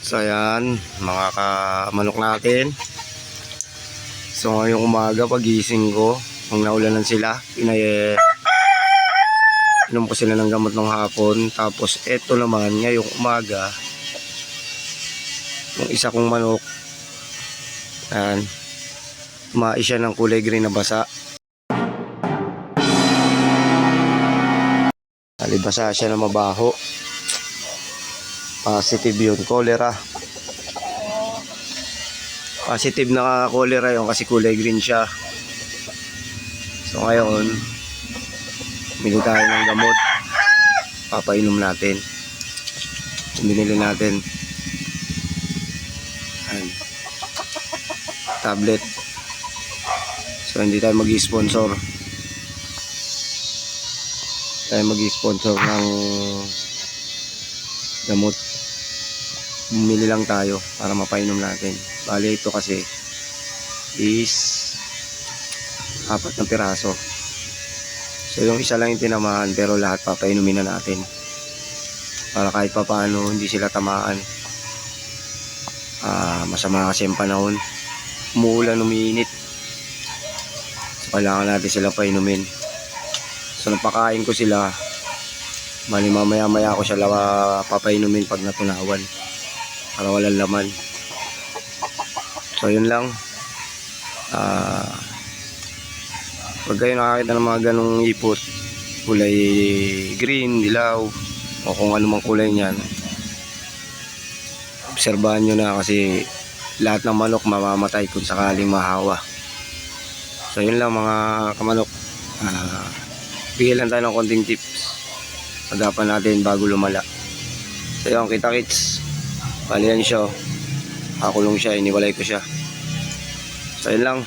So ayan, mga kamanok natin. So ngayong umaga pagising ko, kung naulanan sila, inom ko sila ng gamot ng hapon. Tapos eto naman, ngayong umaga, yung isa kong manok, ayan, tumae siya ng kulay green na basa. Alibasa siya na mabaho. Positive yun, cholera. Positive na cholera yun kasi kulay green siya. So ngayon, bili tayo ng gamot. Papainom natin. Binili natin tablet. So hindi tayo mag-sponsor. Tayo mag-sponsor ng gamot. Bumili lang tayo para mapainom natin. Bali ito kasi is 4 na piraso. So yung isa lang yung tinamaan, pero lahat papainumin na natin para kahit pa paano hindi sila tamaan. Masama kasi yung panahon, umuulan, umiinit, so kailangan natin sila painumin. So napakain ko sila, bali mamaya ko siya papainumin pag natunawan para walang laman. So yun lang. Pag kayo nakakita ng mga ganong ipot, kulay green, dilaw, o kung ano mang kulay niyan, obserbahan nyo na kasi lahat ng manok mamamatay kung sakaling mahawa. So yun lang mga kamanok. Bigyan lang tayo ng konting tips. Agapan natin bago lumala. So yun, kita kits. Balian siya. Kakulong siya, iniwalay ko siya. So yun lang.